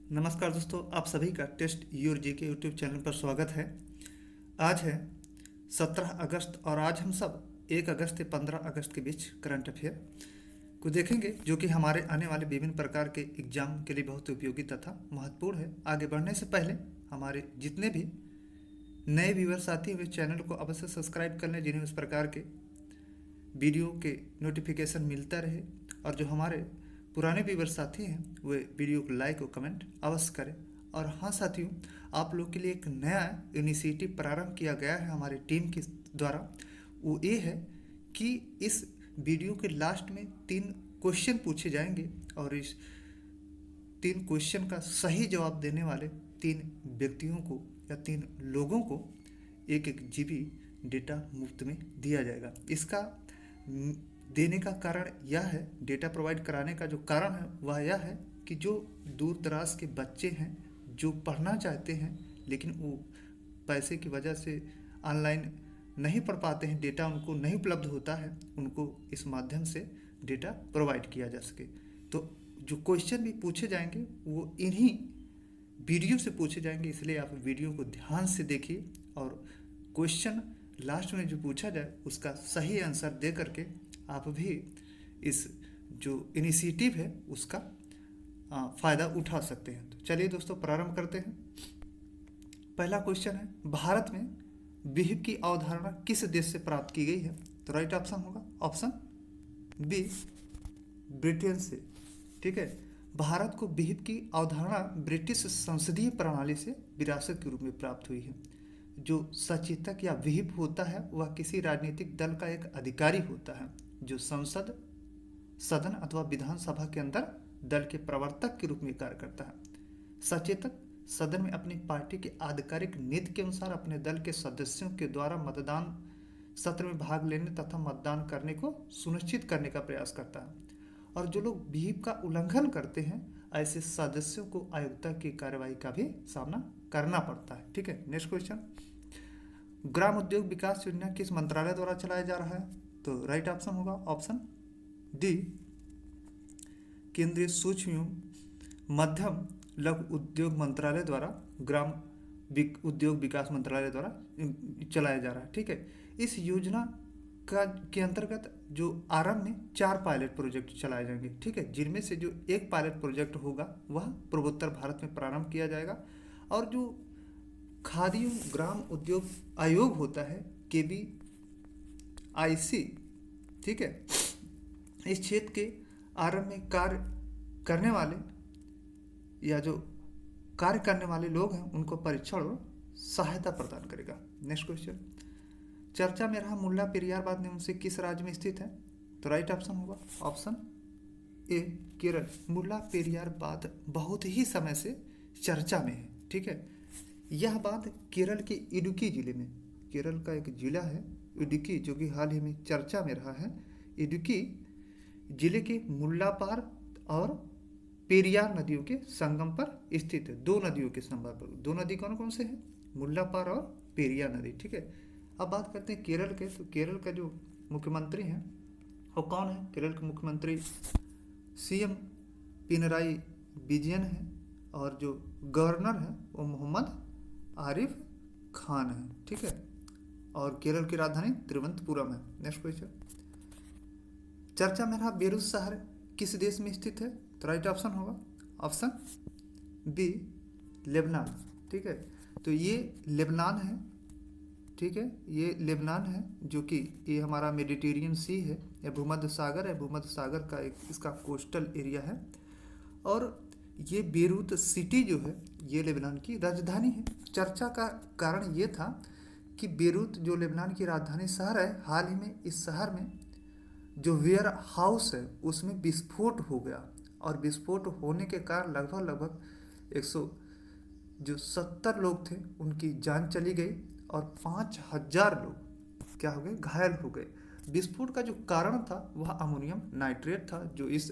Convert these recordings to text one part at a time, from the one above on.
नमस्कार दोस्तों, आप सभी का टेस्ट योर जी के यूट्यूब चैनल पर स्वागत है। आज है 17 अगस्त और आज हम सब 1 अगस्त से 15 अगस्त के बीच करंट अफेयर को देखेंगे, जो कि हमारे आने वाले विभिन्न प्रकार के एग्जाम के लिए बहुत उपयोगी तथा महत्वपूर्ण है। आगे बढ़ने से पहले हमारे जितने भी नए व्यूअर्स आते हैं वे चैनल को अवश्य सब्सक्राइब कर लें, जिन्हें उस प्रकार के वीडियो के नोटिफिकेशन मिलता रहे। और जो हमारे पुराने व्यूअर्स साथी हैं वे वीडियो को लाइक और कमेंट अवश्य करें। और हाँ साथियों, आप लोग के लिए एक नया इनिशिएटिव प्रारंभ किया गया है हमारी टीम के द्वारा। वो ये है कि इस वीडियो के लास्ट में 3 क्वेश्चन पूछे जाएंगे और इस 3 क्वेश्चन का सही जवाब देने वाले 3 व्यक्तियों को या 3 लोगों को 1 GB डेटा मुफ्त में दिया जाएगा। इसका देने का कारण यह है, डेटा प्रोवाइड कराने का जो कारण है वह यह है कि जो दूर दराज के बच्चे हैं जो पढ़ना चाहते हैं लेकिन वो पैसे की वजह से ऑनलाइन नहीं पढ़ पाते हैं, डेटा उनको नहीं उपलब्ध होता है, उनको इस माध्यम से डेटा प्रोवाइड किया जा सके। तो जो क्वेश्चन भी पूछे जाएंगे वो इन्हीं वीडियो से पूछे जाएंगे, इसलिए आप वीडियो को ध्यान से देखिए और क्वेश्चन लास्ट में जो पूछा जाए उसका सही आंसर दे करके आप भी इस जो इनिशिएटिव है उसका फ़ायदा उठा सकते हैं। तो चलिए दोस्तों प्रारंभ करते हैं। पहला क्वेश्चन है, भारत में विहिप की अवधारणा किस देश से प्राप्त की गई है? तो राइट ऑप्शन होगा ऑप्शन बी, ब्रिटेन से। ठीक है, भारत को विहिप की अवधारणा ब्रिटिश संसदीय प्रणाली से विरासत के रूप में प्राप्त हुई है। जो सचेतक या विहिप होता है वह किसी राजनीतिक दल का एक अधिकारी होता है जो संसद, सदन अथवा विधानसभा के अंदर दल के प्रवर्तक के रूप में कार्य करता है। सचेतक सदन में अपनी पार्टी के आधिकारिक नीति के अनुसार अपने दल के सदस्यों के द्वारा मतदान सत्र में भाग लेने तथा मतदान करने को सुनिश्चित करने का प्रयास करता है। और जो लोग विहिप का उल्लंघन करते हैं ऐसे सदस्यों को आयोक्ता की कार्रवाई का भी सामना करना पड़ता है। ठीक है, नेक्स्ट क्वेश्चन, ग्राम उद्योग विकास योजना किस मंत्रालय द्वारा चलाया जा रहा है? तो राइट ऑप्शन होगा ऑप्शन डी, केंद्रीय सूक्ष्म एवं मध्यम लघु उद्योग मंत्रालय द्वारा, ग्राम उद्योग विकास मंत्रालय द्वारा चलाया जा रहा है। ठीक है, इस योजना के अंतर्गत जो आरंभ में 4 पायलट प्रोजेक्ट चलाए जाएंगे। ठीक है, जिनमें से जो एक पायलट प्रोजेक्ट होगा वह पूर्वोत्तर भारत में प्रारंभ किया जाएगा। और जो खादी एवं ग्राम उद्योग आयोग होता है KVIC, ठीक है, इस क्षेत्र के आरंभ में कार्य करने वाले या जो कार्य करने वाले लोग हैं उनको परीक्षण और सहायता प्रदान करेगा। नेक्स्ट क्वेश्चन, चर्चा में रहा मुल्ला पेरियार बांध निम्न से किस राज्य में स्थित है? तो राइट ऑप्शन होगा ऑप्शन ए, केरल। मुल्ला पेरियार बांध बहुत ही समय से चर्चा में है। ठीक है, यह बांध केरल के इडुक्की जिले में, केरल का एक जिला है इडुक्की जो कि हाल ही में चर्चा में रहा है। इडुक्की जिले के मुल्लापार और पेरियार नदियों के संगम पर स्थित है। 2 नदियों के संगम पर, 2 नदी कौन कौन से हैं? मुल्लापार और पेरियार नदी। ठीक है, अब बात करते हैं केरल के। तो केरल का जो मुख्यमंत्री हैं वो कौन है? केरल के मुख्यमंत्री CM पिनराई विजयन है और जो गवर्नर है वो मोहम्मद आरिफ खान है। ठीक है, और केरल की राजधानी तिरुवनंतपुरम है। नेक्स्ट क्वेश्चन, चर्चा में रहा बेरूत शहर किस देश में स्थित है? तो राइट ऑप्शन होगा ऑप्शन बी, लेबनान। ठीक है, तो ये लेबनान है। ठीक है, ये लेबनान है जो कि ये हमारा मेडिटेरियन सी है या भूमध्य सागर है, भूमध्य सागर का एक इसका कोस्टल एरिया है। और ये बेरूत सिटी जो है ये लेबनान की राजधानी है। चर्चा का कारण ये था कि बेरूत जो लेबनान की राजधानी शहर है, हाल ही में इस शहर में जो वेयर हाउस है उसमें विस्फोट हो गया और विस्फोट होने के कारण लगभग 170 लोग थे उनकी जान चली गई और 5000 लोग क्या हो गए? घायल हो गए। विस्फोट का जो कारण था वह अमोनियम नाइट्रेट था जो इस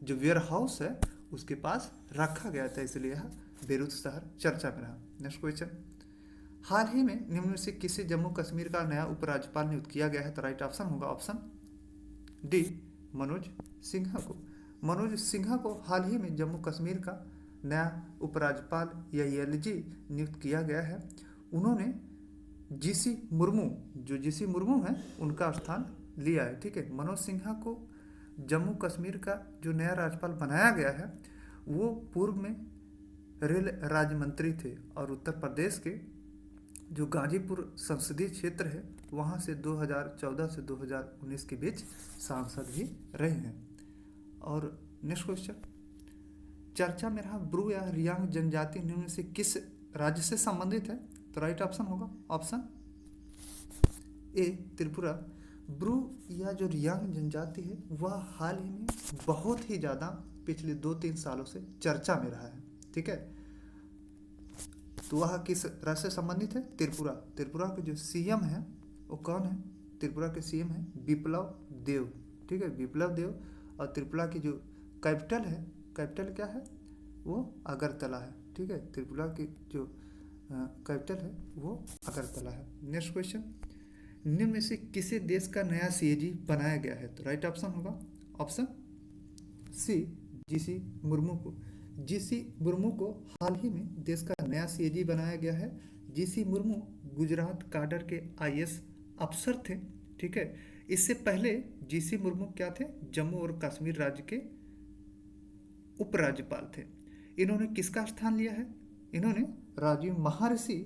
जो वेयर हाउस है उसके पास रखा गया था, इसलिए यह बेरूत शहर चर्चा में रहा। नेक्स्ट क्वेश्चन, हाल ही में निम्न में से किसे जम्मू कश्मीर का नया उपराज्यपाल नियुक्त किया गया है? तो राइट ऑप्शन होगा ऑप्शन डी, मनोज सिन्हा को। मनोज सिन्हा को हाल ही में जम्मू कश्मीर का नया उपराज्यपाल या एलजी नियुक्त किया गया है। उन्होंने जीसी मुर्मू, जो जीसी मुर्मू हैं उनका स्थान लिया है। ठीक है, मनोज सिन्हा को जम्मू कश्मीर का जो नया राज्यपाल बनाया गया है वो पूर्व में रेल राज्य मंत्री थे और उत्तर प्रदेश के जो गाजीपुर संसदीय क्षेत्र है वहाँ से 2014 से 2019 के बीच सांसद भी रहे हैं। और नेक्स्ट क्वेश्चन, चर्चा में रहा ब्रू या रियांग जनजाति निम्न से किस राज्य से संबंधित है? तो राइट ऑप्शन होगा ऑप्शन ए त्रिपुरा। ब्रू या जो रियांग जनजाति है वह हाल ही में बहुत ही ज़्यादा पिछले 2-3 सालों से चर्चा में रहा है। ठीक है, तो वह किस राज्य से संबंधित है? त्रिपुरा। त्रिपुरा के जो सीएम है वो कौन है? त्रिपुरा के सीएम है बिप्लब देव। ठीक है, बिप्लब देव। और त्रिपुरा की जो कैपिटल है, कैपिटल क्या है? वो अगरतला है। ठीक है, त्रिपुरा की जो कैपिटल है वो अगरतला है। नेक्स्ट क्वेश्चन, निम्न में से किसी देश का नया सीएजी बनाया गया है? तो राइट ऑप्शन होगा ऑप्शन सी जीसी मुर्मू को। जीसी मुर्मू को हाल ही में देश का नया सीएजी बनाया गया है। जीसी मुर्मू गुजरात काडर के आईएएस अफसर थे। ठीक है, इससे पहले जीसी मुर्मू क्या थे? जम्मू और कश्मीर राज्य के उपराज्यपाल थे। इन्होंने किसका स्थान लिया है? इन्होंने राजीव महर्षि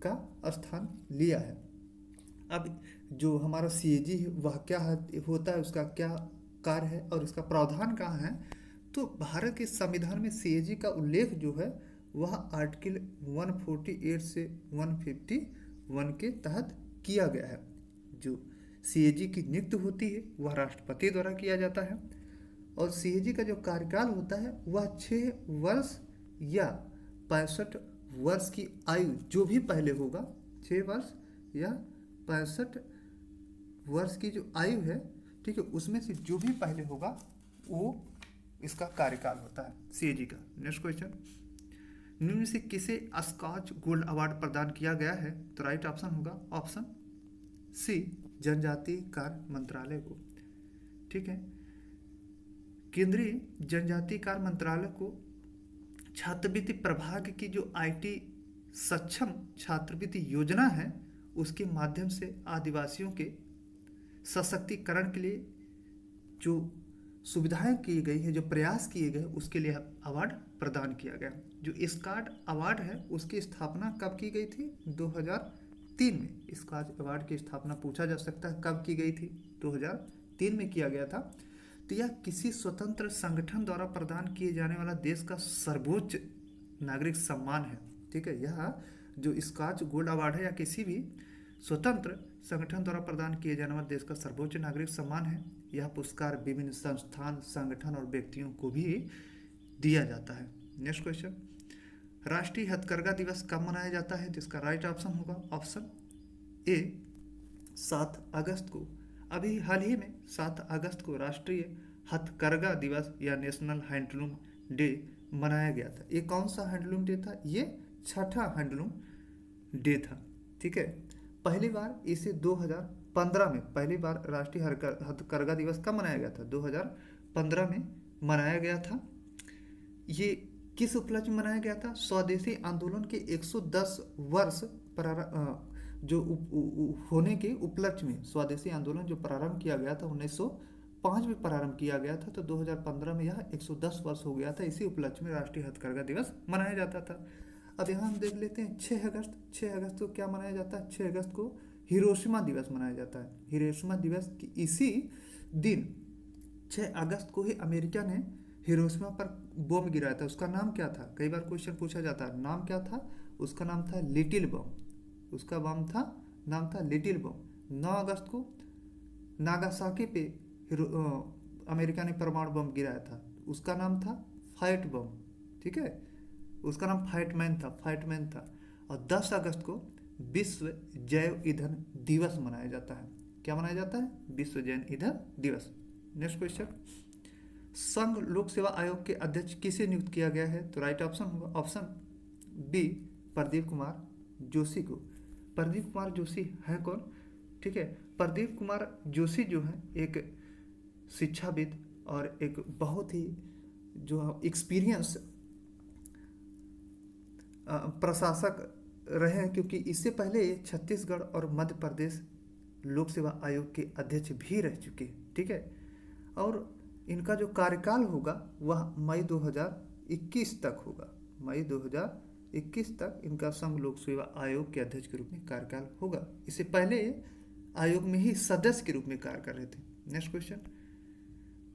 का स्थान लिया है। अब जो हमारा सीएजी है वह क्या होता है, उसका क्या कार्य है और उसका प्रावधान कहाँ है? तो भारत के संविधान में सीएजी का उल्लेख जो है वह आर्टिकल 148 से 151 के तहत किया गया है। जो सीएजी की नियुक्ति होती है वह राष्ट्रपति द्वारा किया जाता है और सीएजी का जो कार्यकाल होता है वह 6 वर्ष या 65 वर्ष की आयु जो भी पहले होगा, 6 वर्ष या 65 वर्ष की जो आयु है, ठीक है, उसमें से जो भी पहले होगा वो इसका कार्यकाल होता है सीएजी का। नेक्स्ट क्वेश्चन, निम्न से किसे स्कॉच गोल्ड अवार्ड प्रदान किया गया है? तो राइट ऑप्शन होगा ऑप्शन सी जनजातीय कार्य मंत्रालय को। ठीक है, केंद्रीय जनजातीय कार्य मंत्रालय को छात्रवृत्ति प्रभाग की जो आईटी सक्षम छात्रवृत्ति योजना है उसके माध्यम से आदिवासियों के सशक्तिकरण के लिए जो सुविधाएं की गई है, जो प्रयास किए गए, उसके लिए अवार्ड प्रदान किया गया। जो स्कॉच अवार्ड है उसकी स्थापना कब की गई थी? 2003 में। स्कॉच अवार्ड की स्थापना पूछा जा सकता है कब की गई थी? 2003 में किया गया था। तो यह किसी स्वतंत्र संगठन द्वारा प्रदान किए जाने वाला देश का सर्वोच्च नागरिक सम्मान है। ठीक है, यह जो स्कॉच गोल्ड अवार्ड है या किसी भी स्वतंत्र संगठन द्वारा प्रदान किए जाने वाले देश का सर्वोच्च नागरिक सम्मान है। यह पुरस्कार विभिन्न संस्थान, संगठन और व्यक्तियों को भी दिया जाता है। नेक्स्ट क्वेश्चन, राष्ट्रीय हथकरघा दिवस कब मनाया जाता है? जिसका राइट ऑप्शन होगा ऑप्शन ए 7 अगस्त को। अभी हाल ही में 7 अगस्त को राष्ट्रीय हथकरघा दिवस या नेशनल हैंडलूम डे मनाया गया था। ये कौन सा हैंडलूम डे था? ये 6ठा हैंडलूम डे था। ठीक है, पहली बार इसे 2015 में पहली बार राष्ट्रीय हथकरघा दिवस कब मनाया गया था? 2015 में मनाया गया था। ये किस उपलक्ष्य में मनाया गया था? स्वदेशी आंदोलन के 110 वर्ष होने के उपलक्ष्य में स्वदेशी आंदोलन जो प्रारंभ किया गया था 1905 में प्रारंभ किया गया था, तो 2015 में यह 110 वर्ष हो गया था। इसी उपलक्ष्य में राष्ट्रीय हथकरघा दिवस मनाया जाता था। अब यहाँ हम देख लेते हैं 6 अगस्त। 6 अगस्त को क्या मनाया जाता है? 6 अगस्त को हिरोशिमा दिवस मनाया जाता है। हिरोशिमा दिवस की इसी दिन 6 अगस्त को ही अमेरिका ने हिरोशिमा पर बम गिराया था। उसका नाम क्या था? कई बार क्वेश्चन पूछा जाता है, नाम क्या था? उसका नाम था लिटिल बम। उसका नाम था लिटिल बम। 9 अगस्त को नागासाकी पे अमेरिका ने परमाणु बम गिराया था। उसका नाम था फाइट बम। ठीक है, उसका नाम फाइटमैन था। और 10 अगस्त को विश्व जैव ईंधन दिवस मनाया जाता है। क्या मनाया जाता है? विश्व जैव ईंधन दिवस। नेक्स्ट क्वेश्चन, संघ लोक सेवा आयोग के अध्यक्ष किसे नियुक्त किया गया है? तो राइट ऑप्शन होगा ऑप्शन बी प्रदीप कुमार जोशी को। प्रदीप कुमार जोशी है कौन? ठीक है, प्रदीप कुमार जोशी जो है एक शिक्षाविद और एक बहुत ही जो एक्सपीरियंस प्रशासक रहे हैं, क्योंकि इससे पहले ये छत्तीसगढ़ और मध्य प्रदेश लोक सेवा आयोग के अध्यक्ष भी रह चुके हैं। ठीक है, और इनका जो कार्यकाल होगा वह मई 2021 तक होगा। मई 2021 तक इनका संघ लोक सेवा आयोग के अध्यक्ष के रूप में कार्यकाल होगा। इससे पहले ये आयोग में ही सदस्य के रूप में कार्य कर रहे थे। नेक्स्ट क्वेश्चन,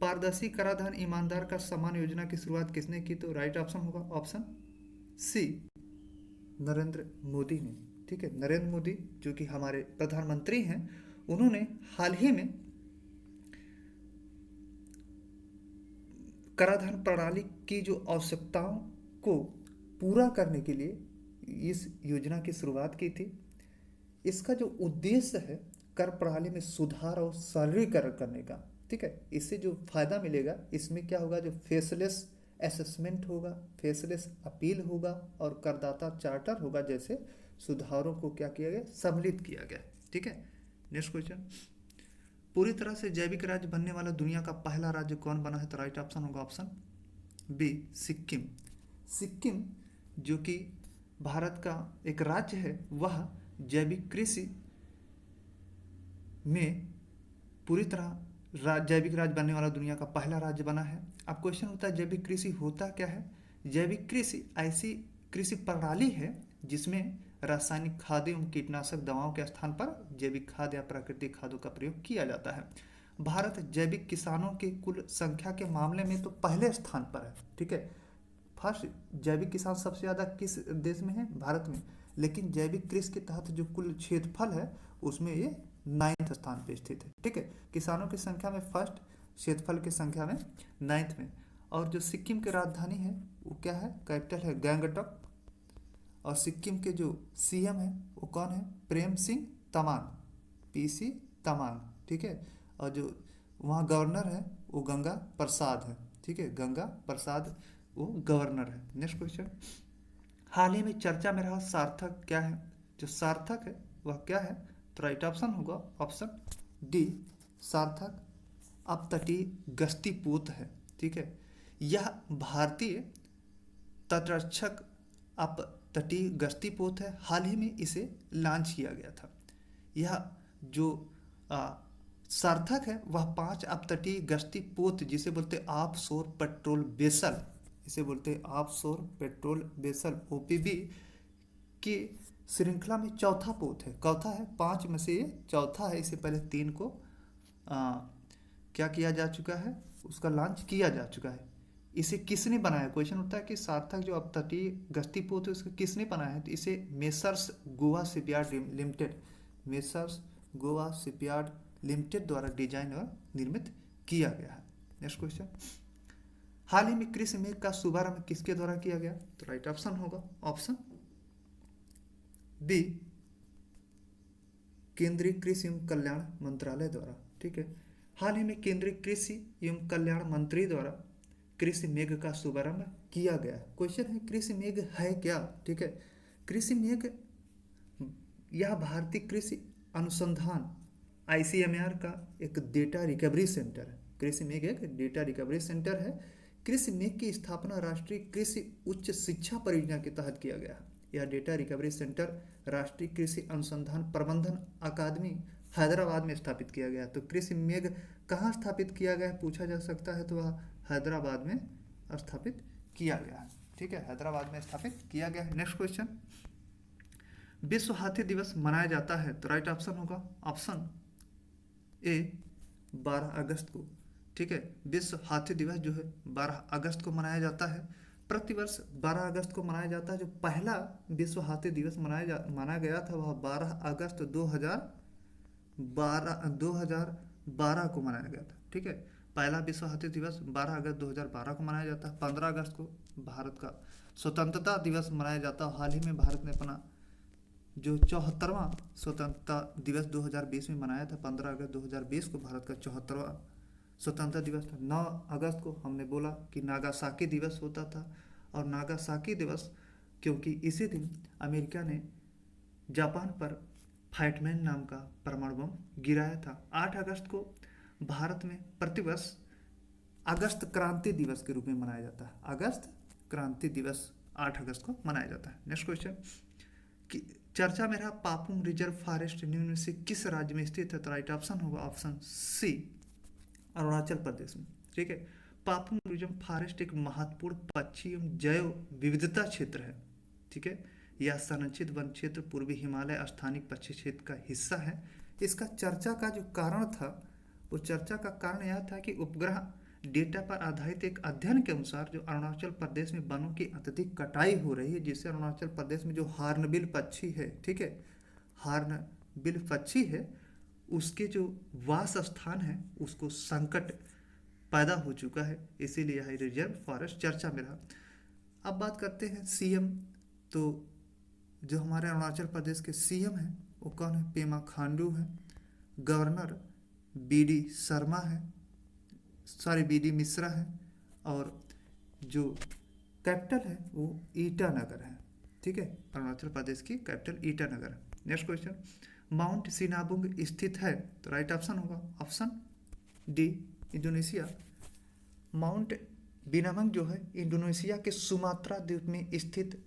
पारदर्शी कराधान ईमानदार का सम्मान योजना की शुरुआत किसने की? तो राइट ऑप्शन होगा ऑप्शन सी, नरेंद्र मोदी ने। ठीक है, नरेंद्र मोदी जो कि हमारे प्रधानमंत्री हैं, उन्होंने हाल ही में कराधान प्रणाली की जो आवश्यकताओं को पूरा करने के लिए इस योजना की शुरुआत की थी। इसका जो उद्देश्य है कर प्रणाली में सुधार और सरलीकरण करने का। ठीक है, इससे जो फायदा मिलेगा, इसमें क्या होगा, जो फेसलेस असेसमेंट होगा, फेसलेस अपील होगा और करदाता चार्टर होगा, जैसे सुधारों को क्या किया गया, सम्मिलित किया गया। ठीक है, नेक्स्ट क्वेश्चन, पूरी तरह से जैविक राज्य बनने वाला दुनिया का पहला राज्य कौन बना है? तो राइट ऑप्शन होगा ऑप्शन बी, सिक्किम। सिक्किम जो कि भारत का एक राज्य है, वह जैविक कृषि में पूरी तरह जैविक राज्य बनने वाला दुनिया का पहला राज्य बना है। अब क्वेश्चन होता है जैविक कृषि होता क्या है? जैविक कृषि ऐसी कृषि प्रणाली है जिसमें रासायनिक खाद एवं कीटनाशक दवाओं के स्थान पर जैविक खाद या प्राकृतिक खादों का प्रयोग किया जाता है। भारत जैविक किसानों की कुल संख्या के मामले में तो पहले स्थान पर है। ठीक है, फर्स्ट जैविक किसान सबसे ज़्यादा किस देश में है? भारत में। लेकिन जैविक कृषि के तहत जो कुल क्षेत्रफल है उसमें ये 9th स्थान पे स्थित है। ठीक है, किसानों की संख्या में फर्स्ट, क्षेत्रफल की संख्या में 9th में। और जो सिक्किम की राजधानी है वो क्या है? कैपिटल है गैंगटॉक। और सिक्किम के जो सीएम है वो कौन है? प्रेम सिंह तमांग, पीसी तमांग। ठीक है, और जो वहाँ गवर्नर है वो गंगा प्रसाद है। ठीक है, गंगा प्रसाद वो गवर्नर है। नेक्स्ट क्वेश्चन, हाल ही में चर्चा में रहा सार्थक क्या है? जो सार्थक है वह क्या है? तो राइट ऑप्शन होगा ऑप्शन डी, सार्थक अपतटीय गश्ती पोत है। ठीक है, यह भारतीय तटरक्षक अपतटीय गश्ती पोत है। हाल ही में इसे लॉन्च किया गया था। यह जो सार्थक है वह 5 अपतटीय गश्ती पोत, जिसे बोलते ऑफ शोर पेट्रोल वेसल, इसे बोलते हैं ऑफ शोर पेट्रोल वेसल, ओपीवी की श्रृंखला में चौथा पोत है। चौथा है, 5 में से ये चौथा है। इससे पहले 3 को क्या किया जा चुका है, उसका लॉन्च किया जा चुका है। इसे किसने बनाया? क्वेश्चन उठता है कि सार्थक जो अपतटीय गश्ती पोत है उसको किसने बनाया है? तो इसे messrs Goa shipyard limited, messrs Goa shipyard limited द्वारा डिजाइन और निर्मित किया गया है। नेक्स्ट क्वेश्चन, हाल ही में कृषि मेघ का शुभारंभ किसके द्वारा किया गया? तो राइट ऑप्शन होगा ऑप्शन बी, केंद्रीय कृषि एवं कल्याण मंत्रालय द्वारा। ठीक है, हाल ही में केंद्रीय कृषि एवं कल्याण मंत्री द्वारा कृषि मेघ का शुभारंभ किया गया। क्वेश्चन है कृषि मेघ है क्या? ठीक है, कृषि मेघ यह भारतीय कृषि अनुसंधान ICMR का एक डेटा रिकवरी सेंटर है। कृषि मेघ एक डेटा रिकवरी सेंटर है। कृषि मेघ की स्थापना राष्ट्रीय कृषि उच्च शिक्षा परियोजना के तहत किया गया है। यह डेटा रिकवरी सेंटर राष्ट्रीय कृषि अनुसंधान प्रबंधन अकादमी हैदराबाद में स्थापित किया गया। तो कृषि मेघ कहाँ स्थापित किया गया है पूछा जा सकता है, तो वह हैदराबाद में स्थापित किया गया है। ठीक है, हैदराबाद में स्थापित किया गया है। नेक्स्ट क्वेश्चन, विश्व हाथी दिवस मनाया जाता है? तो राइट ऑप्शन होगा ऑप्शन ए, 12 अगस्त को। ठीक है, विश्व हाथी दिवस जो है 12 अगस्त को मनाया जाता है। प्रतिवर्ष 12 अगस्त को मनाया जाता है। जो पहला विश्व हाथी दिवस माना गया था वह 12 अगस्त 2012 को मनाया गया था। ठीक है, पहला विश्व हाथी दिवस 12 अगस्त 2012 को मनाया जाता है। 15 अगस्त को भारत का स्वतंत्रता दिवस मनाया जाता है। हाल ही में भारत ने अपना जो 74वां स्वतंत्रता दिवस 2020 में मनाया था। 15 अगस्त 2020 को भारत का 74वां स्वतंत्रता दिवस था। 9 अगस्त को हमने बोला कि नागासाकी दिवस होता था, और नागासाकी दिवस क्योंकि इसी दिन अमेरिका ने जापान पर फाइटमैन नाम का परमाणु बम गिराया था। 8 अगस्त को भारत में प्रतिवर्ष अगस्त क्रांति दिवस के रूप में मनाया जाता है। अगस्त क्रांति दिवस 8 अगस्त को मनाया जाता है। नेक्स्ट क्वेश्चन कि चर्चा में रहा पापुम रिजर्व फॉरेस्ट निम्न से किस राज्य में स्थित है? तो राइट ऑप्शन होगा ऑप्शन सी, अरुणाचल प्रदेश में। ठीक है, पापुम रिजर्व फॉरेस्ट एक महत्वपूर्ण पक्षी एवं जैव विविधता क्षेत्र है। ठीक है, यह संरक्षित वन क्षेत्र पूर्वी हिमालय स्थानिक पक्षी क्षेत्र का हिस्सा है। इसका चर्चा का जो कारण था, वो चर्चा का कारण यह था कि उपग्रह डेटा पर आधारित एक अध्ययन के अनुसार जो अरुणाचल प्रदेश में वनों की अत्यधिक कटाई हो रही है, जिससे अरुणाचल प्रदेश में जो हार्नबिल पक्षी है, ठीक है, हार्नबिल पक्षी है, उसके जो वास स्थान है उसको संकट पैदा हो चुका है, इसीलिए यह रिजर्व फॉरेस्ट चर्चा में रहा। अब बात करते हैं सीएम। तो जो हमारे अरुणाचल प्रदेश के सीएम हैं वो कौन है? पेमा खांडू है। गवर्नर बीडी शर्मा है, सॉरी बीडी मिश्रा है। और जो कैपिटल है वो ईटानगर है। ठीक है, अरुणाचल प्रदेश की कैपिटल ईटानगर है। नेक्स्ट क्वेश्चन, माउंट सिनाबुंग स्थित है? तो राइट ऑप्शन होगा ऑप्शन डी, इंडोनेशिया। माउंट बिनामंग जो है इंडोनेशिया के सुमात्रा द्वीप में स्थित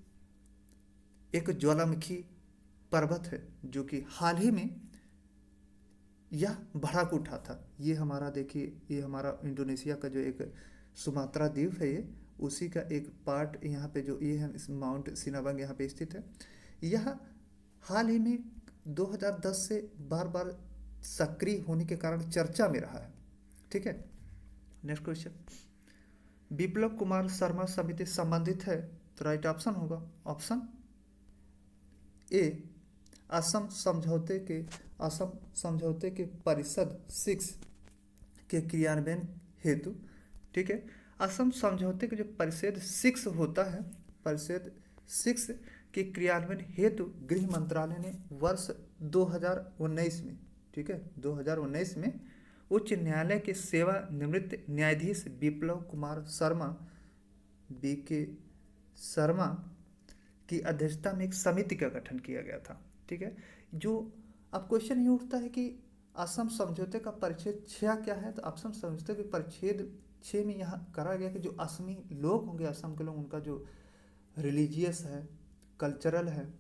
एक ज्वालामुखी पर्वत है, जो कि हाल ही में यह भड़क उठा था। ये हमारा देखिए, ये हमारा इंडोनेशिया का जो एक सुमात्रा द्वीप है, ये उसी का एक पार्ट यहाँ पे जो ये है, इस माउंट सिनाबंग यहाँ पे स्थित है। यह हाल ही में 2010 से बार बार सक्रिय होने के कारण चर्चा में रहा है। ठीक है, नेक्स्ट क्वेश्चन, बिप्लब कुमार शर्मा समिति संबंधित है? तो राइट ऑप्शन होगा ऑप्शन ए, असम समझौते के परिषद 6 के क्रियान्वयन हेतु। ठीक है, असम समझौते के जो परिषद 6 होता है, परिषद 6 के क्रियान्वयन हेतु गृह मंत्रालय ने वर्ष 2019 में, ठीक है, 2019 में उच्च न्यायालय के सेवानिवृत्त न्यायाधीश बिप्लब कुमार शर्मा, बी के शर्मा की अध्यक्षता में एक समिति का गठन किया गया था। ठीक है, जो अब क्वेश्चन ये उठता है कि असम समझौते का परिच्छेद 6 क्या है? तो असम समझौते के परिच्छेद 6 में यहाँ करा गया कि जो असमी लोग होंगे, असम के लोग, उनका जो रिलीजियस है, कल्चरल है,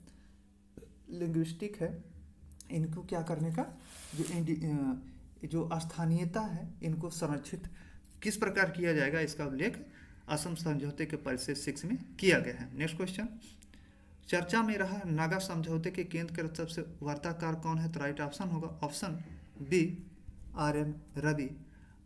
लिंग्विस्टिक है, इनको क्या करने का, जो स्थानीयता है, इनको संरक्षित किस प्रकार किया जाएगा, इसका उल्लेख असम समझौते के परिच्छेद 6 में किया गया है। नेक्स्ट क्वेश्चन, चर्चा में रहा नागा समझौते के केंद्र के सबसे वार्ताकार कौन है? तो राइट ऑप्शन होगा option B, R N. Ravi.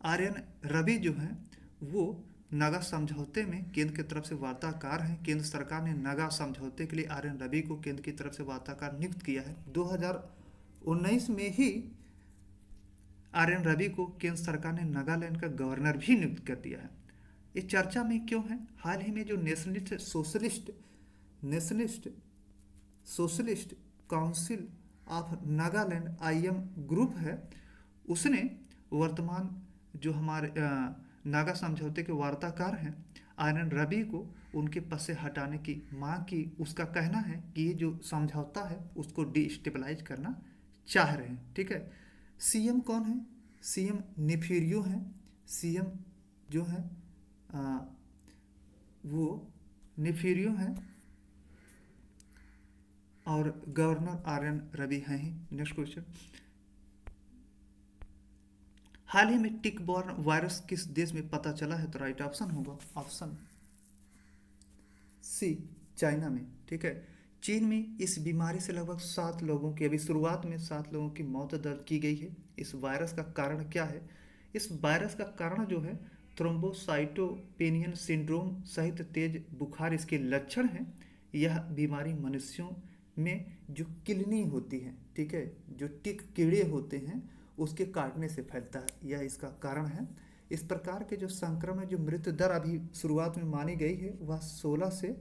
R N. Ravi जो है वो नागा समझौते में केंद्र की तरफ से वार्ताकार हैं। केंद्र सरकार ने नागा समझौते के लिए आर.एन. रवि को केंद्र की तरफ से वार्ताकार नियुक्त किया है। 2019 में ही आर.एन. रवि को केंद्र सरकार ने नागालैंड का गवर्नर भी नियुक्त कर दिया है। ये चर्चा में क्यों है? हाल ही में जो nationalist socialist council of Nagaland (IM) group है, उसने वर्तमान जो हमारे नागा समझौते के वार्ताकार हैं आर.एन. रवि को उनके पद से हटाने की मांग की। उसका कहना है कि ये जो समझौता है उसको डिस्टेबलाइज करना चाह रहे हैं। ठीक है, सीएम कौन है? सीएम नेफिरियो हैं। सीएम जो है वो नेफिरियो हैं और गवर्नर आर.एन. रवि हैं ही। नेक्स्ट क्वेश्चन, हाल ही में टिक बॉर्न वायरस किस देश में पता चला है? तो राइट ऑप्शन होगा ऑप्शन सी, चाइना में। ठीक है, चीन में इस बीमारी से लगभग 7 लोगों की, अभी शुरुआत में 7 लोगों की मौत दर्ज की गई है। इस वायरस का कारण क्या है? इस वायरस का कारण जो है थ्रोम्बोसाइटोपेनियन सिंड्रोम सहित तेज बुखार इसके लक्षण हैं। यह बीमारी मनुष्यों में जो किलनी होती है, ठीक है, जो टिक कीड़े होते हैं उसके काटने से फैलता है, यह इसका कारण है। इस प्रकार के जो संक्रमण, जो मृत्यु दर अभी शुरुआत में मानी गई है वह 16 से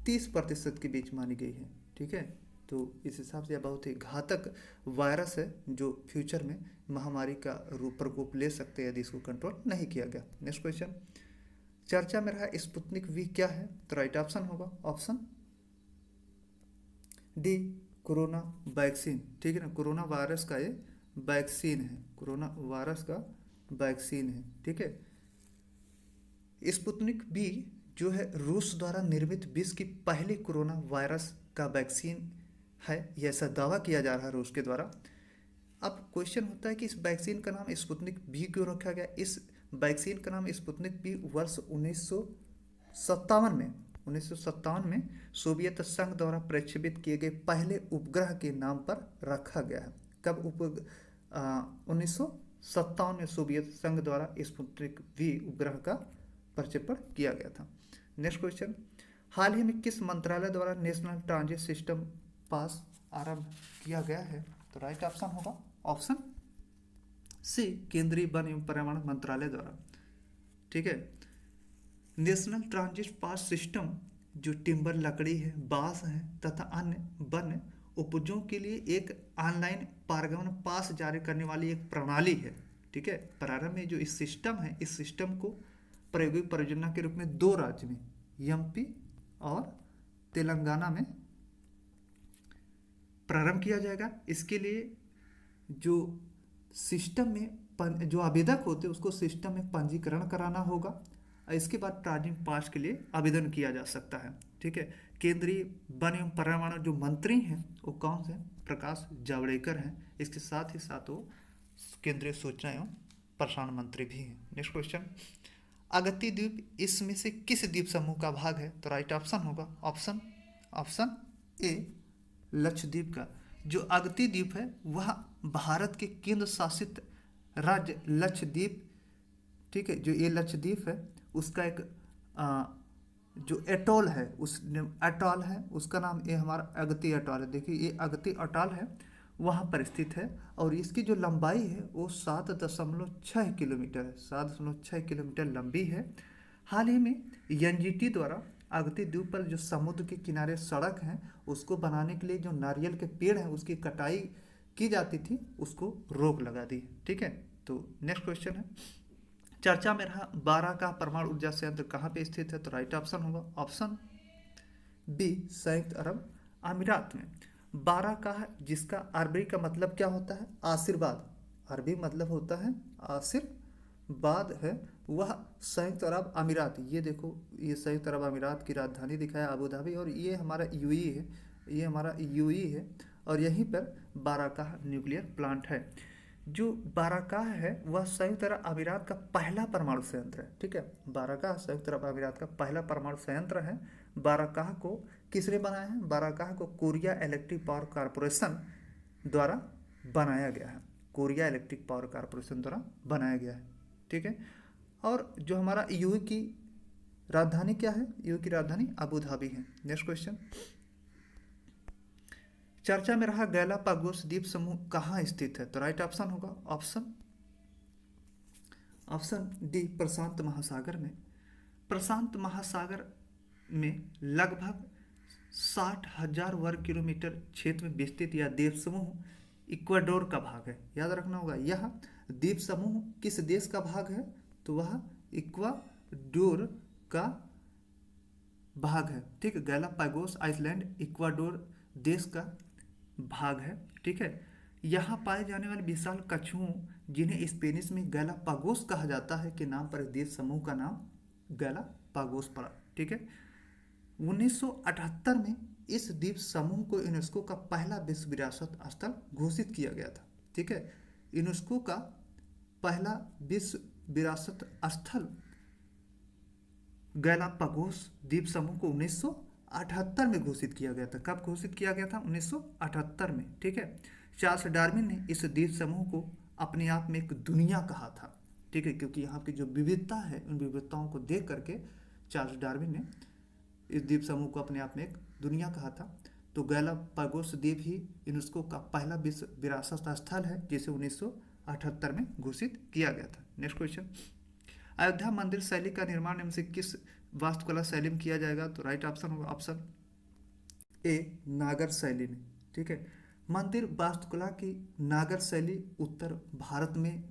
30% के बीच मानी गई है। ठीक है, तो इस हिसाब से यह बहुत ही घातक वायरस है जो फ्यूचर में महामारी का रूप प्रकोप ले सकते हैं यदि इसको कंट्रोल नहीं किया गया। नेक्स्ट क्वेश्चन, चर्चा में रहा स्पुतनिक वी क्या है? तो राइट ऑप्शन होगा ऑप्शन डी, कोरोना वैक्सीन। ठीक है ना, कोरोना वायरस का ये वैक्सीन है, कोरोना वायरस का वैक्सीन है। ठीक है, स्पुतनिक वी जो है रूस द्वारा निर्मित विश्व की पहली कोरोना वायरस का वैक्सीन है, ये ऐसा दावा किया जा रहा है रूस के द्वारा। अब क्वेश्चन होता है कि इस वैक्सीन का नाम स्पुतनिक वी क्यों रखा गया। इस वैक्सीन का नाम स्पुतनिक वी वर्ष 1957 में सोवियत संघ द्वारा प्रक्षेपित किए गए पहले उपग्रह के नाम पर रखा गया है। कब 1957 में सोवियत संघ द्वारा स्पुतनिक वी उपग्रह का प्रक्षेपण किया गया था। नेक्स्ट क्वेश्चन, हाल ही में किस मंत्रालय द्वारा नेशनल ट्रांजिट सिस्टम पास आरंभ किया गया है। तो राइट ऑप्शन होगा ऑप्शन सी, केंद्रीय वन एवं पर्यावरण मंत्रालय द्वारा। ठीक है, नेशनल ट्रांजिट पास सिस्टम जो टिम्बर लकड़ी है, बांस है तथा अन्य वन उपजों के लिए एक ऑनलाइन पारगमन पास जारी करने वाली एक प्रणाली है। ठीक है, प्रारंभ में जो इस सिस्टम है, इस सिस्टम को प्रायोगिक परियोजना के रूप में 2 राज्य में एमपी और तेलंगाना में प्रारंभ किया जाएगा। इसके लिए जो सिस्टम में जो आवेदक होते हैं उसको सिस्टम में पंजीकरण कराना होगा। इसके बाद ट्रांजिट पास के लिए आवेदन किया जा सकता है। ठीक है, केंद्रीय वन एवं पर्यावरण जो मंत्री हैं वो कौन से, प्रकाश जावड़ेकर हैं। इसके साथ ही साथ वो केंद्रीय सूचना एवं प्रसारण मंत्री भी हैं। नेक्स्ट क्वेश्चन, अगत्ती द्वीप इसमें से किस द्वीप समूह का भाग है। तो राइट ऑप्शन होगा ऑप्शन ए, लक्षद्वीप का। जो अगत्ती द्वीप है वह भारत के केंद्र शासित राज्य लक्षद्वीप, ठीक है, जो ये लक्षद्वीप है उसका एक जो एटॉल है, उस एटॉल है उसका नाम ये हमारा अगत्ती एटॉल है। देखिए ये अगत्ती एटॉल है, वहाँ पर स्थित है और इसकी जो लंबाई है वो 7.6 किलोमीटर है, 7.6 किलोमीटर लंबी है। हाल ही में एनजीटी द्वारा अगत्ती द्वीप पर जो समुद्र के किनारे सड़क है उसको बनाने के लिए जो नारियल के पेड़ हैं उसकी कटाई की जाती थी, उसको रोक लगा दी। ठीक है, तो नेक्स्ट क्वेश्चन है, चर्चा में रहा बाराका परमाणु ऊर्जा संयंत्र कहाँ पे स्थित है। तो राइट ऑप्शन होगा ऑप्शन बी, संयुक्त अरब अमीरात में। बाराका जिसका अरबी का मतलब क्या होता है, आशीर्वाद, अरबी मतलब होता है आशीर्वाद है, वह संयुक्त अरब अमीरात, ये देखो ये संयुक्त अरब अमीरात की राजधानी दिखाया अबू धाबी, और ये हमारा यूएई है, ये हमारा यूएई है और यहीं पर बाराकाह न्यूक्लियर प्लांट है। जो बाराकाह है वह संयुक्त अरब अमीरात का पहला परमाणु संयंत्र है। ठीक है, बाराकाह संयुक्त अरब अमीरात का पहला परमाणु संयंत्र है। बाराकाह को किसने बनाया है, बाराकाह को कोरिया इलेक्ट्रिक पावर कॉरपोरेशन द्वारा बनाया गया है, कोरिया इलेक्ट्रिक पावर कॉरपोरेशन द्वारा बनाया गया है। ठीक है, और जो हमारा यूएई की राजधानी क्या है, यूएई की राजधानी अबू धाबी है। नेक्स्ट क्वेश्चन, चर्चा में रहा गैलापागोस द्वीप समूह कहाँ स्थित है। तो राइट ऑप्शन होगा ऑप्शन डी, प्रशांत महासागर में। प्रशांत महासागर में लगभग 60,000 वर्ग किलोमीटर क्षेत्र में विस्तृत यह द्वीप समूह इक्वाडोर का भाग है। याद रखना होगा, यह द्वीप समूह किस देश का भाग है, तो वह इक्वाडोर का भाग है। ठीक है, गैलापागोस आइसलैंड इक्वाडोर देश का भाग है। ठीक है, यहाँ पाए जाने वाले विशाल कछुओं जिन्हें स्पेनिश में गैलापागोस कहा जाता है के नाम पर द्वीप समूह का नाम गैलापागोस पड़ा। ठीक है, 1978 में इस द्वीप समूह को यूनेस्को का पहला विश्व विरासत स्थल घोषित किया गया था। ठीक है, यूनेस्को का पहला विश्व विरासत स्थल गैलापागोस द्वीप समूह को 1978 में घोषित किया गया था। कब घोषित किया गया था, 1978 में। ठीक है, चार्ल्स डार्विन ने इस द्वीप समूह को अपने आप में एक दुनिया कहा था। ठीक है, क्योंकि यहाँ की जो विविधता है उन विविधताओं को देख करके चार्ल्स डार्विन ने इस द्वीप समूह को अपने आप में एक दुनिया कहा था। तो गैलापागोस द्वीप ही यूनेस्को का पहला विश्व विरासत स्थल है जिसे 1978 में घोषित किया गया था। नेक्स्ट क्वेश्चन, अयोध्या मंदिर शैली का निर्माण निम्न से किस वास्तुकला शैली में किया जाएगा। तो राइट ऑप्शन होगा ऑप्शन ए, नागर शैली में। ठीक है, मंदिर वास्तुकला की नागर शैली उत्तर भारत में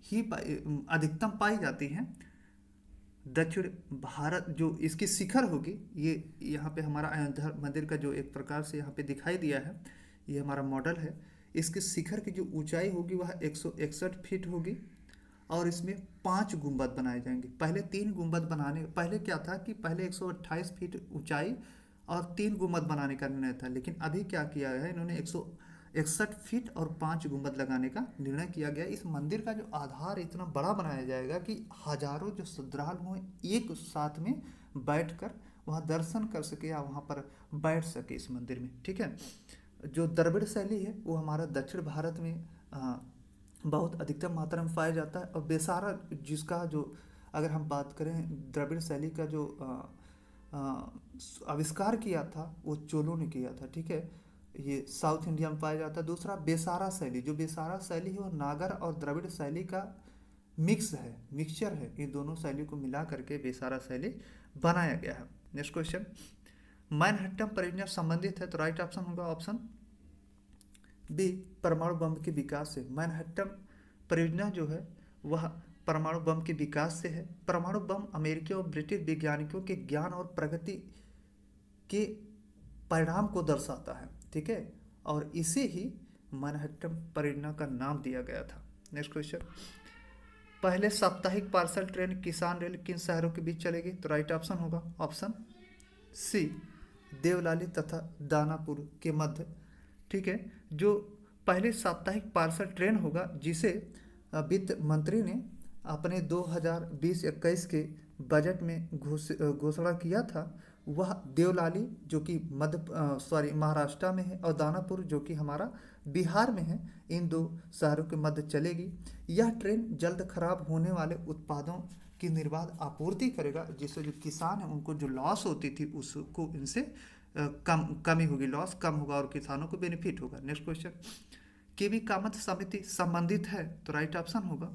ही अधिकतम पाई जाती है। दक्षिण भारत जो इसकी शिखर होगी, ये यहाँ पे हमारा अयोध्या मंदिर का जो एक प्रकार से यहाँ पे दिखाई दिया है, ये हमारा मॉडल है। इसके शिखर की जो ऊंचाई होगी वह 161 फीट होगी और इसमें 5 गुंबद बनाए जाएंगे। पहले 3 गुंबद बनाने, पहले क्या था कि पहले 128 फीट ऊंचाई और 3 गुंबद बनाने का निर्णय था, लेकिन अभी क्या किया है, इन्होंने 161 फीट और 5 गुंबद लगाने का निर्णय किया गया। इस मंदिर का जो आधार इतना बड़ा बनाया जाएगा कि हजारों जो श्रद्धालु हैं एक साथ में बैठकर वहाँ दर्शन कर सके या वहाँ पर बैठ सके इस मंदिर में। ठीक है, जो द्रविड़ शैली है वो हमारा दक्षिण भारत में बहुत अधिकतम मात्रा में पाया जाता है। और बेसारा जिसका जो, अगर हम बात करें द्रविड़ शैली का जो आविष्कार किया था वो चोलों ने किया था। ठीक है, ये साउथ इंडिया में पाया जाता है। दूसरा बेसारा शैली, जो बेसारा शैली है वो नागर और द्रविड़ शैली का मिक्सचर है। इन दोनों शैली को मिला करके बेसारा शैली बनाया गया है। नेक्स्ट क्वेश्चन, मैनहट्टन परियोजना संबंधित है, तो राइट ऑप्शन होगा ऑप्शन बी, परमाणु बम के विकास से। मैनहट्टन परियोजना जो है वह परमाणु बम के विकास से है। परमाणु बम अमेरिकी और ब्रिटिश वैज्ञानिकों के ज्ञान और प्रगति के परिणाम को दर्शाता है। ठीक है, और इसे ही मैनहट्टन परियोजना का नाम दिया गया था। नेक्स्ट क्वेश्चन, पहले साप्ताहिक पार्सल ट्रेन किसान रेल किन शहरों के बीच चलेगी, तो राइट ऑप्शन होगा ऑप्शन सी, देवलाली तथा दानापुर के मध्य। ठीक है, जो पहले साप्ताहिक पार्सल ट्रेन होगा जिसे वित्त मंत्री ने अपने 2020-21 के बजट में घोषणा किया था, वह देवलाली जो कि महाराष्ट्र में है और दानापुर जो कि हमारा बिहार में है, इन दो शहरों के मध्य चलेगी। यह ट्रेन जल्द खराब होने वाले उत्पादों की निर्बाध आपूर्ति करेगा, जिससे जो किसान हैं उनको जो लॉस होती थी उसको इनसे कमी होगी, लॉस कम होगा और किसानों को बेनिफिट होगा। नेक्स्ट क्वेश्चन, केवी कामत समिति संबंधित है, तो राइट ऑप्शन होगा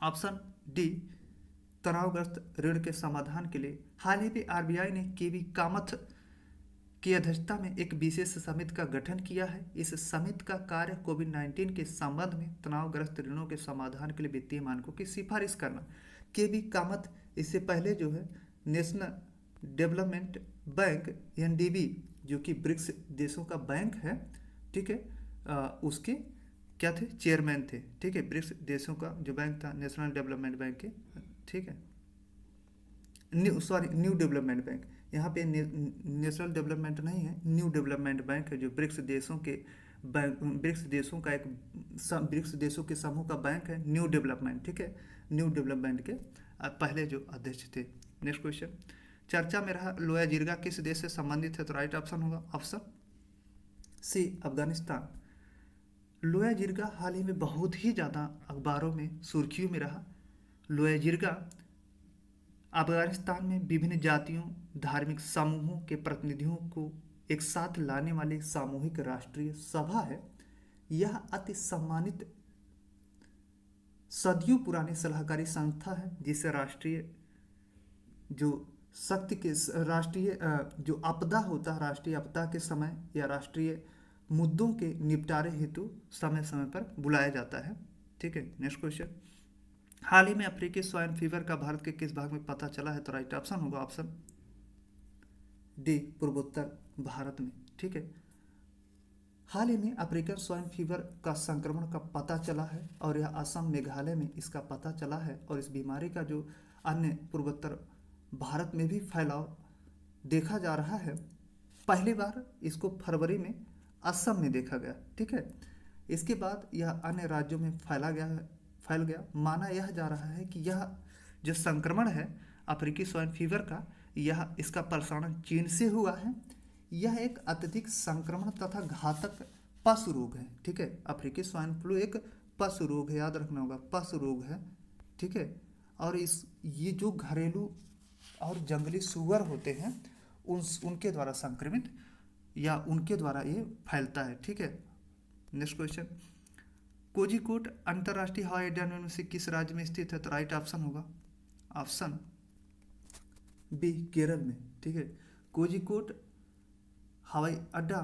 ऑप्शन डी, तनावग्रस्त ऋण के समाधान के लिए। हाल ही में आरबीआई ने केवी कामत की अध्यक्षता में एक विशेष समिति का गठन किया है। इस समिति का कार्य कोविड-19 के संबंध में तनावग्रस्त ऋणों के समाधान के लिए वित्तीय मानकों की सिफारिश करना। केवी कामत इससे पहले जो है नेशनल डेवलपमेंट बैंक एनडीबी जो कि ब्रिक्स देशों का बैंक है, ठीक है, उसके क्या थे, चेयरमैन थे। ठीक है, ब्रिक्स देशों का जो बैंक था नेशनल डेवलपमेंट बैंक के, ठीक है, न्यू डेवलपमेंट बैंक, यहाँ पे नेशनल डेवलपमेंट नहीं है, न्यू डेवलपमेंट बैंक है, जो ब्रिक्स देशों के ब्रिक्स देशों का एक ब्रिक्स देशों के समूह का बैंक है, न्यू डेवलपमेंट। ठीक है, न्यू डेवलपमेंट के पहले जो अध्यक्ष थे। नेक्स्ट क्वेश्चन, चर्चा में रहा लोया जिरगा किस देश से संबंधित है, तो राइट ऑप्शन होगा ऑप्शन सी, अफगानिस्तान। लोया जिरगा हाल ही में बहुत ही ज़्यादा अखबारों में सुर्खियों में रहा। लोया जिरगा अफगानिस्तान में विभिन्न जातियों धार्मिक समूहों के प्रतिनिधियों को एक साथ लाने वाली सामूहिक राष्ट्रीय सभा है। यह अति सम्मानित सदियों पुरानी सलाहकारी संस्था है, जिसे राष्ट्रीय जो शक्ति के राष्ट्रीय जो आपदा होता है, राष्ट्रीय आपदा के समय या राष्ट्रीय मुद्दों के निपटारे हेतु समय समय पर बुलाया जाता है। ठीक है, नेक्स्ट क्वेश्चन, हाल ही में अफ्रीकी स्वाइन फीवर का भारत के किस भाग में पता चला है, तो राइट ऑप्शन होगा ऑप्शन डी, पूर्वोत्तर भारत में। ठीक है, हाल ही में अफ्रीकन स्वाइन फीवर का संक्रमण का पता चला है और यह असम मेघालय में इसका पता चला है, और इस बीमारी का जो अन्य पूर्वोत्तर भारत में भी फैलाव देखा जा रहा है। पहली बार इसको फरवरी में असम में देखा गया। ठीक है, इसके बाद यह अन्य राज्यों में फैल गया। माना यह जा रहा है कि यह जो संक्रमण है अफ्रीकी स्वाइन फीवर का, यह इसका प्रसारण चीन से हुआ है। यह एक अत्यधिक संक्रमण तथा घातक पशु रोग है। ठीक है, अफ्रीकी स्वाइन फ्लू एक पशु रोग है, याद रखना होगा, पशु रोग है। ठीक है, और ये जो घरेलू और जंगली सुअर होते हैं उनके द्वारा संक्रमित या उनके द्वारा ये फैलता है। ठीक है, नेक्स्ट क्वेश्चन, कोझिकोड अंतर्राष्ट्रीय हवाई अड्डा यूनिवर्सिटी किस राज्य में स्थित है, तो राइट ऑप्शन होगा ऑप्शन बी, केरल में। ठीक है, कोझिकोड हवाई अड्डा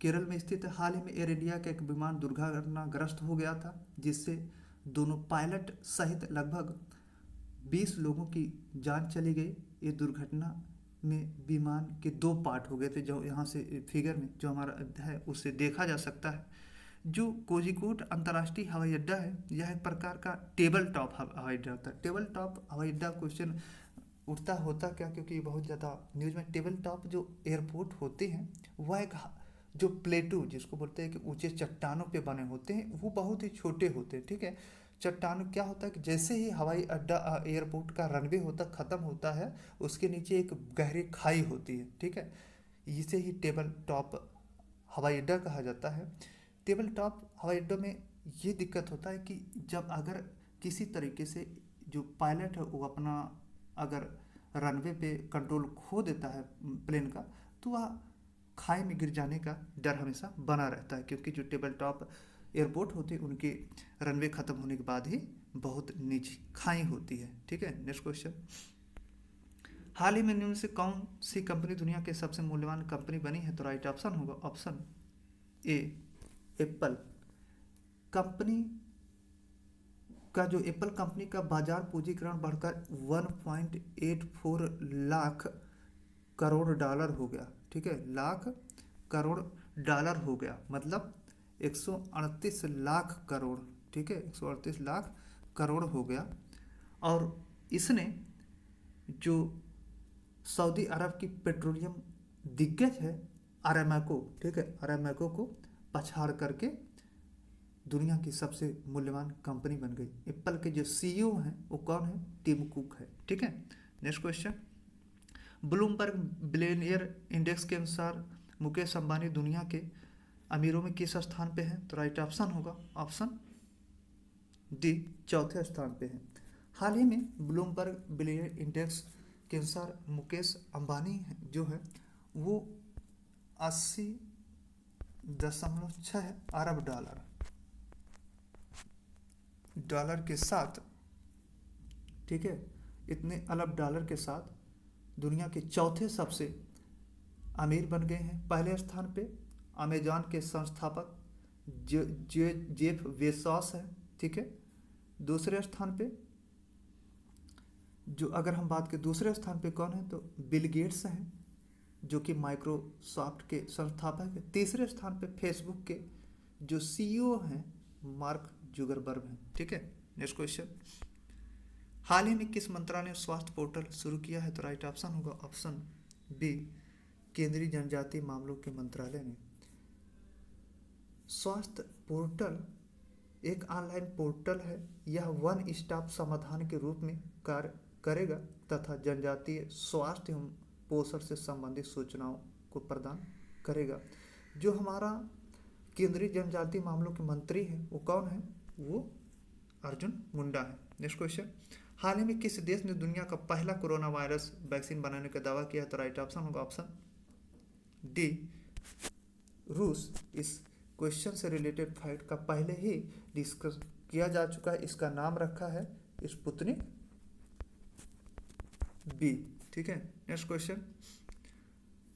केरल में स्थित है। हाल ही में एयर इंडिया का एक विमान दुर्घटनाग्रस्त हो गया था, जिससे दोनों पायलट सहित लगभग 20 लोगों की जान चली गई। ये दुर्घटना में विमान के 2 पार्ट हो गए थे, जो यहाँ से फिगर में जो हमारा है उससे देखा जा सकता है। जो कोझिकोड अंतर्राष्ट्रीय हवाई अड्डा है यह एक प्रकार का टेबल टॉप हवाई अड्डा होता है। टेबल टॉप हवाई अड्डा क्वेश्चन उठता होता क्या, क्योंकि ये बहुत ज़्यादा न्यूज़ में। टेबल टॉप जो एयरपोर्ट होते हैं वह एक जो प्लेटू जिसको बोलते हैं कि ऊंचे चट्टानों पे बने होते हैं, वो बहुत ही छोटे होते हैं। ठीक है, चट्टान क्या होता है कि जैसे ही हवाई अड्डा एयरपोर्ट का रनवे होता ख़त्म होता है, उसके नीचे एक गहरी खाई होती है। ठीक है, इसे ही टेबल टॉप हवाई अड्डा कहा जाता है। टेबल टॉप हवाई अड्डों में ये दिक्कत होता है कि जब अगर किसी तरीके से जो पायलट है वो अपना अगर रनवे पे कंट्रोल खो देता है प्लेन का, तो वह खाई में गिर जाने का डर हमेशा बना रहता है, क्योंकि जो टेबल टॉप एयरपोर्ट होते हैं उनके रनवे ख़त्म होने के बाद ही बहुत नीची खाई होती है। ठीक है, नेक्स्ट क्वेश्चन। हाल ही में निम्न से कौन सी कंपनी दुनिया के सबसे मूल्यवान कंपनी बनी है? तो राइट ऑप्शन होगा ऑप्शन ए एप्पल कंपनी का। जो एप्पल कंपनी का बाजार पूंजीकरण बढ़कर 1.84 लाख करोड़ डॉलर हो गया। ठीक है, लाख करोड़ डॉलर हो गया, मतलब 138 लाख करोड़। ठीक है, 138 लाख करोड़ हो गया। और इसने जो सऊदी अरब की पेट्रोलियम दिग्गज है अरामको, ठीक है, अरामको को पछाड़ करके दुनिया की सबसे मूल्यवान कंपनी बन गई। एप्पल के जो सीईओ हैं वो कौन है? टिम कुक है। ठीक है, next question. Bloomberg billionaire index के अनुसार मुकेश अंबानी दुनिया के अमीरों में किस स्थान पे हैं? तो राइट ऑप्शन होगा ऑप्शन डी, चौथे स्थान पे हैं। हाल ही में ब्लूमबर्ग बिलियनियर इंडेक्स के अनुसार मुकेश अंबानी जो है वो 80.6 अरब डॉलर के साथ, ठीक है, इतने अरब डॉलर के साथ दुनिया के चौथे सबसे अमीर बन गए हैं। पहले स्थान पे अमेजॉन के संस्थापक जेफ बेजोस है। ठीक है, दूसरे स्थान पे जो अगर हम बात करें दूसरे स्थान पे कौन है तो बिल गेट्स हैं जो कि माइक्रोसॉफ्ट के संस्थापक हैं। तीसरे स्थान पे फेसबुक के जो सीईओ हैं मार्क जुगरबर्ग हैं। ठीक है, नेक्स्ट क्वेश्चन। हाल ही में किस मंत्रालय ने स्वास्थ्य पोर्टल शुरू किया है? तो राइट ऑप्शन होगा ऑप्शन बी, केंद्रीय जनजातीय मामलों के मंत्रालय ने। स्वास्थ्य पोर्टल एक ऑनलाइन पोर्टल है। यह वन स्टॉप समाधान के रूप में कार्य करेगा तथा जनजातीय स्वास्थ्य एवं पोषण से संबंधित सूचनाओं को प्रदान करेगा। जो हमारा केंद्रीय जनजातीय मामलों के मंत्री हैं वो कौन है? वो अर्जुन मुंडा है। Next question. हाल ही में किस देश ने दुनिया का पहला कोरोना वायरस वैक्सीन बनाने का दावा किया? तो राइट ऑप्शन होगा ऑप्शन डी, रूस। इस क्वेश्चन से रिलेटेड फैक्ट का पहले ही डिस्कस किया जा चुका है। इसका नाम रखा है स्पुतनिक बी। ठीक है, नेक्स्ट क्वेश्चन।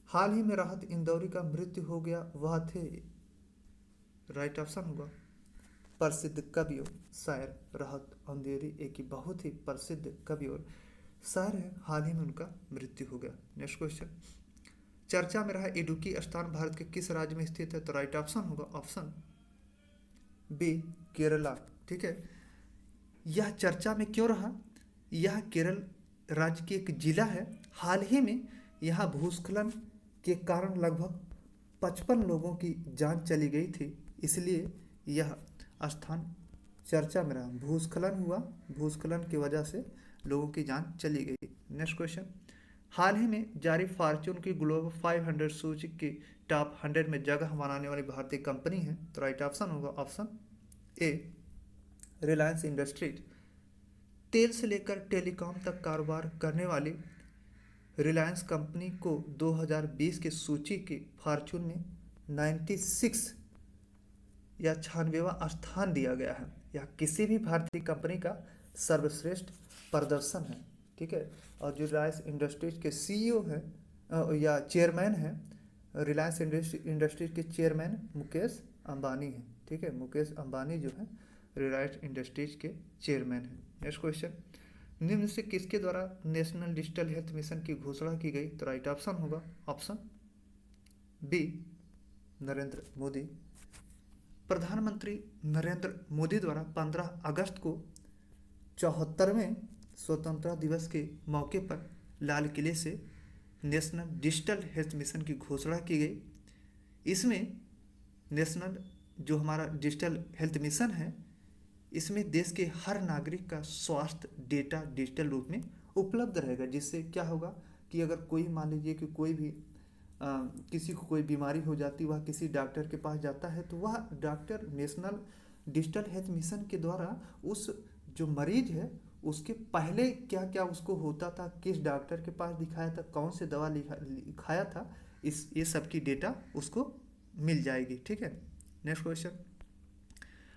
हाल ही में राहत इंदौरी का मृत्यु हो गया, वह थे? राइट ऑप्शन होगा प्रसिद्ध कवि और शायर राहत इंदौरी, एक ही बहुत ही प्रसिद्ध कवि और शायर है। हाल ही में उनका मृत्यु हो गया। Next question. चर्चा में रहा इडुक्की स्थान भारत के किस राज्य में स्थित है? तो राइट ऑप्शन होगा ऑप्शन बी, केरला। ठीक है, यह चर्चा में क्यों रहा? यह केरल राज्य की एक जिला है। हाल ही में यहाँ भूस्खलन के कारण लगभग 55 लोगों की जान चली गई थी, इसलिए यह स्थान चर्चा में रहा। भूस्खलन हुआ, भूस्खलन की वजह से लोगों की जान चली गई। Next question. हाल ही में जारी फॉर्च्यून की ग्लोबल 500 सूची की टॉप 100 में जगह बनाने वाली भारतीय कंपनी है? तो राइट ऑप्शन होगा ऑप्शन ए, रिलायंस इंडस्ट्रीज। तेल से लेकर टेलीकॉम तक कारोबार करने वाली रिलायंस कंपनी को 2020 की सूची की फॉर्च्यून में 96 या 96वां स्थान दिया गया है। यह किसी भी भारतीय कंपनी का सर्वश्रेष्ठ प्रदर्शन है। ठीक है, और जो रिलायंस इंडस्ट्रीज के सीईओ हैं या चेयरमैन हैं, रिलायंस इंडस्ट्रीज के चेयरमैन मुकेश अंबानी हैं। ठीक है, मुकेश अंबानी जो है रिलायंस इंडस्ट्रीज के चेयरमैन हैं। Next question. निम्न से किसके द्वारा नेशनल डिजिटल हेल्थ मिशन की घोषणा की गई? तो राइट ऑप्शन होगा ऑप्शन बी, नरेंद्र मोदी। प्रधानमंत्री नरेंद्र मोदी द्वारा 15 अगस्त को 74वें स्वतंत्रता दिवस के मौके पर लाल किले से नेशनल डिजिटल हेल्थ मिशन की घोषणा की गई। इसमें नेशनल जो हमारा डिजिटल हेल्थ मिशन है, इसमें देश के हर नागरिक का स्वास्थ्य डेटा डिजिटल रूप में उपलब्ध रहेगा, जिससे क्या होगा कि अगर कोई मान लीजिए कि कोई भी किसी को कोई बीमारी हो जाती, वह किसी डॉक्टर के पास जाता है, तो वह doctor national digital health mission के द्वारा उस जो मरीज है उसके पहले क्या क्या उसको होता था, किस डॉक्टर के पास दिखाया था, कौन से दवा खाया था, इस ये सब की डेटा उसको मिल जाएगी। ठीक है। नेक्स्ट क्वेश्चन,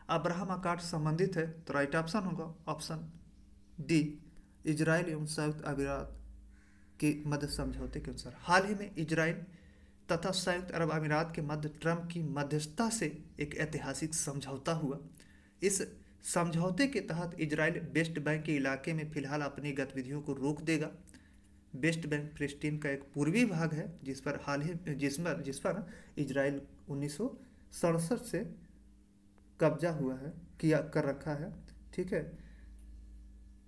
अब्राहम अकॉर्ड संबंधित है तो राइट ऑप्शन होगा ऑप्शन डी, इजराइल एवं संयुक्त अमीरात के मध्य समझौते के अनुसार। हाल ही में इजराइल तथा संयुक्त अरब अमीरात के मध्य ट्रंप की मध्यस्थता से एक ऐतिहासिक समझौता हुआ। इस समझौते के तहत इजराइल वेस्ट बैंक के इलाके में फिलहाल अपनी गतिविधियों को रोक देगा। वेस्ट बैंक फिलिस्तीन का एक पूर्वी भाग है जिस पर इजराइल 1967 से कब्जा हुआ है, किया कर रखा है। ठीक है।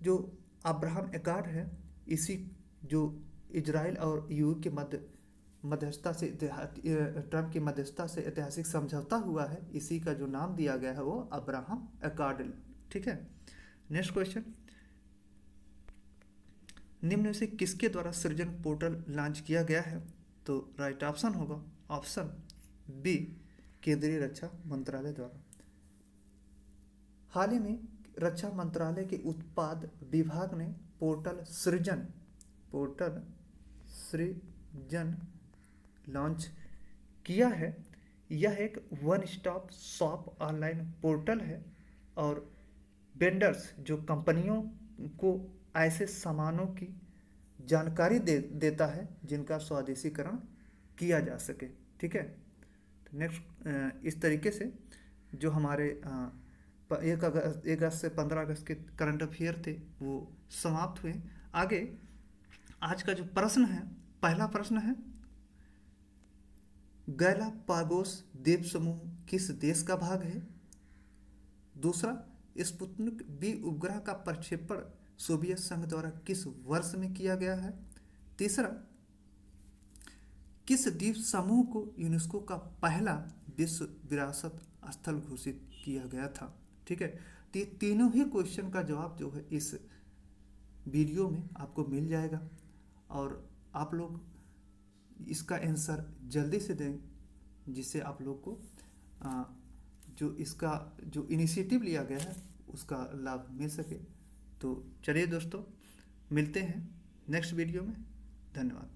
जो अब्राहम अकॉर्ड है, इसी जो इजराइल और यूएई के मध्यस्थता से ट्रंप की मध्यस्थता से ऐतिहासिक समझौता हुआ है, इसी का जो नाम दिया गया है वो अब्राहम अकॉर्ड। ठीक है। नेक्स्ट क्वेश्चन, निम्न में से किसके द्वारा सृजन पोर्टल लॉन्च किया गया है तो राइट ऑप्शन होगा ऑप्शन बी, केंद्रीय रक्षा मंत्रालय द्वारा। हाल ही में रक्षा मंत्रालय के उत्पाद विभाग ने पोर्टल सृजन लॉन्च किया है। यह एक one stop shop online portal है और वेंडर्स जो कंपनियों को ऐसे सामानों की जानकारी देता है जिनका स्वदेशीकरण किया जा सके। ठीक है। तो नेक्स्ट, इस तरीके से जो हमारे 1 अगस्त से 15 अगस्त के करंट अफेयर थे वो समाप्त हुए। आगे आज का जो प्रश्न है, पहला प्रश्न है, गैलापागोस द्वीप समूह किस देश का भाग है? दूसरा, स्पुतनिक बी उपग्रह का प्रक्षेपण सोवियत संघ द्वारा किस वर्ष में किया गया है? तीसरा, किस द्वीप समूह को यूनेस्को का पहला विश्व विरासत स्थल घोषित किया गया था? ठीक है। तो ये तीनों ही क्वेश्चन का जवाब जो है इस वीडियो में आपको मिल जाएगा और आप लोग इसका आंसर जल्दी से दें, जिससे आप लोग को जो इसका जो इनिशिएटिव लिया गया है उसका लाभ मिल सके। तो चलिए दोस्तों, मिलते हैं नेक्स्ट वीडियो में। धन्यवाद।